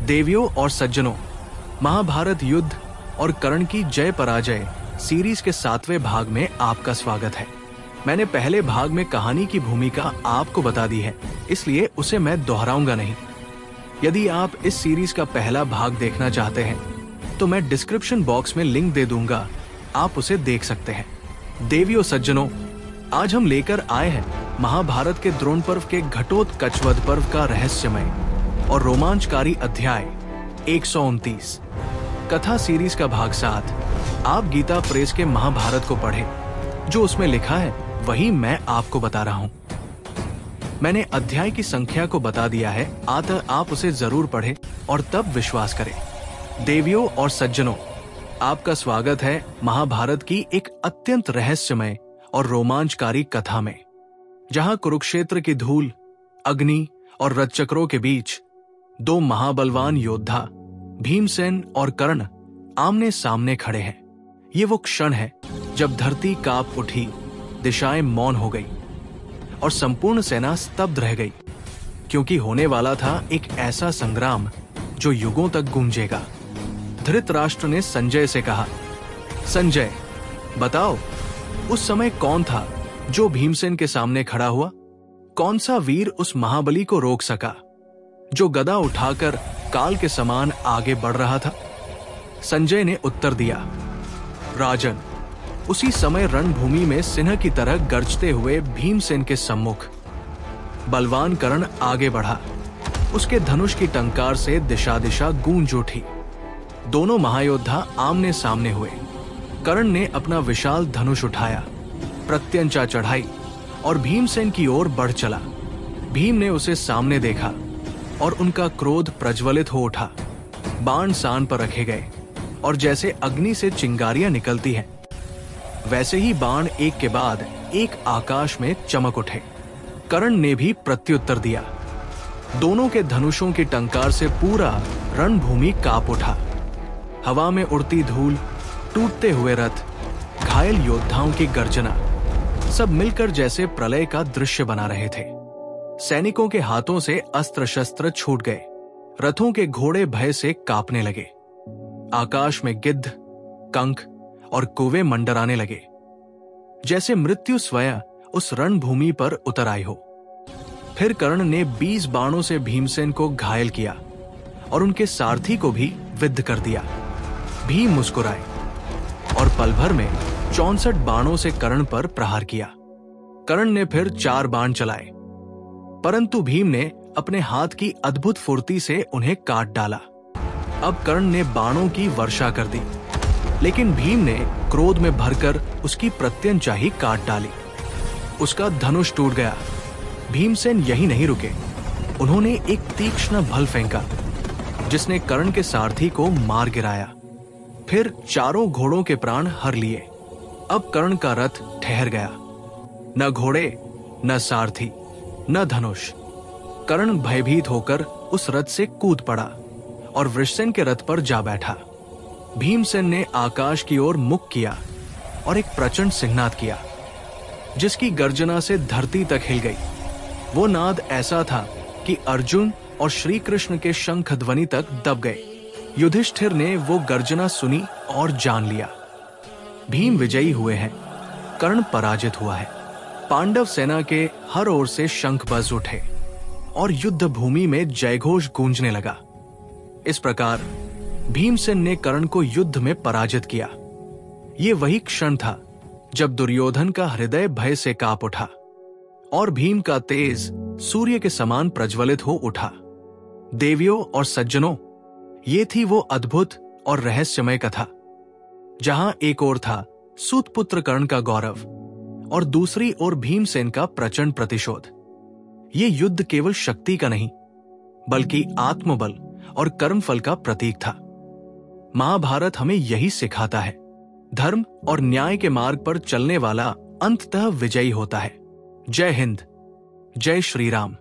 देवियों और सज्जनों, महाभारत युद्ध और कर्ण की जय पराजय सीरीज के 7वें भाग में आपका स्वागत है। मैंने पहले भाग में कहानी की भूमिका आपको बता दी है, इसलिए उसे मैं दोहराऊंगा नहीं। यदि आप इस सीरीज का पहला भाग देखना चाहते हैं तो मैं डिस्क्रिप्शन बॉक्स में लिंक दे दूंगा, आप उसे देख सकते हैं। देवियों सज्जनों, आज हम लेकर आए हैं महाभारत के द्रोण पर्व के घटोत्कचवध पर्व का रहस्यमय और रोमांचकारी अध्याय 129 कथा सीरीज का भाग 7। आप गीता प्रेस के महाभारत को पढ़ें, जो उसमें लिखा है वही मैं आपको बता रहा हूं। मैंने अध्याय की संख्या को बता दिया है, अतः आप उसे जरूर पढ़ें और तब विश्वास करें। देवियों और सज्जनों, आपका स्वागत है महाभारत की एक अत्यंत रहस्यमय और रोमांचकारी कथा में, जहां कुरुक्षेत्र की धूल, अग्नि और रथचक्रों के बीच दो महाबलवान योद्धा भीमसेन और कर्ण आमने सामने खड़े हैं। ये वो क्षण है जब धरती कांप उठी, दिशाएं मौन हो गई और संपूर्ण सेना स्तब्ध रह गई, क्योंकि होने वाला था एक ऐसा संग्राम जो युगों तक गूंजेगा। धृतराष्ट्र ने संजय से कहा, संजय बताओ, उस समय कौन था जो भीमसेन के सामने खड़ा हुआ? कौन सा वीर उस महाबली को रोक सका जो गदा उठाकर काल के समान आगे बढ़ रहा था? संजय ने उत्तर दिया, राजन, उसी समय रणभूमि में सिंह की तरह गर्जते हुए भीमसेन के सम्मुख बलवान कर्ण आगे बढ़ा। उसके धनुष की टंकार से दिशा दिशा गूंज उठी। दोनों महायोद्धा आमने सामने हुए। कर्ण ने अपना विशाल धनुष उठाया, प्रत्यंचा चढ़ाई और भीमसेन की ओर बढ़ चला। भीम ने उसे सामने देखा और उनका क्रोध प्रज्वलित हो उठा। बाण सान पर रखे गए और जैसे अग्नि से चिंगारियां निकलती हैं, वैसे ही बाण एक के बाद एक आकाश में चमक उठे। कर्ण ने भी प्रत्युत्तर दिया। दोनों के धनुषों की टंकार से पूरा रणभूमि कांप उठा। हवा में उड़ती धूल, टूटते हुए रथ, घायल योद्धाओं की गर्जना, सब मिलकर जैसे प्रलय का दृश्य बना रहे थे। सैनिकों के हाथों से अस्त्र शस्त्र छूट गए। रथों के घोड़े भय से कांपने लगे। आकाश में गिद्ध, कंक और कौवे मंडराने लगे, जैसे मृत्यु स्वयं उस रणभूमि पर उतर आई हो। फिर कर्ण ने 20 बाणों से भीमसेन को घायल किया और उनके सारथी को भी विद्ध कर दिया। भीम मुस्कुराए और पल भर में 64 बाणों से कर्ण पर प्रहार किया। कर्ण ने फिर 4 बाण चलाए, परंतु भीम ने अपने हाथ की अद्भुत फुर्ती से उन्हें काट डाला। अब कर्ण ने बाणों की वर्षा कर दी, लेकिन भीम ने क्रोध में भरकर उसकी प्रत्यंचा ही काट डाली। उसका धनुष टूट गया। भीमसेन यही नहीं रुके, उन्होंने एक तीक्ष्ण भल फेंका, जिसने कर्ण के सारथी को मार गिराया। फिर चारों घोड़ों के प्राण हर लिए। अब कर्ण का रथ ठहर गया। न घोड़े, न सारथी, न धनुष। कर्ण भयभीत होकर उस रथ से कूद पड़ा और वृषसेन के रथ पर जा बैठा। भीमसेन ने आकाश की ओर मुख किया और एक प्रचंड सिंहनाद किया, जिसकी गर्जना से धरती तक हिल गई। वो नाद ऐसा था कि अर्जुन और श्री कृष्ण के शंख ध्वनि तक दब गए। युधिष्ठिर ने वो गर्जना सुनी और जान लिया, भीम विजयी हुए हैं, कर्ण पराजित हुआ है। पांडव सेना के हर ओर से शंख बज उठे और युद्ध भूमि में जयघोष गूंजने लगा। इस प्रकार भीमसेन ने कर्ण को युद्ध में पराजित किया। ये वही क्षण था जब दुर्योधन का हृदय भय से कांप उठा और भीम का तेज सूर्य के समान प्रज्वलित हो उठा। देवियों और सज्जनों, ये थी वो अद्भुत और रहस्यमय कथा, जहां एक ओर था सूतपुत्र कर्ण का गौरव और दूसरी ओर भीमसेन का प्रचंड प्रतिशोध। ये युद्ध केवल शक्ति का नहीं, बल्कि आत्मबल और कर्मफल का प्रतीक था। महाभारत हमें यही सिखाता है, धर्म और न्याय के मार्ग पर चलने वाला अंततः विजयी होता है। जय हिंद, जय श्री राम।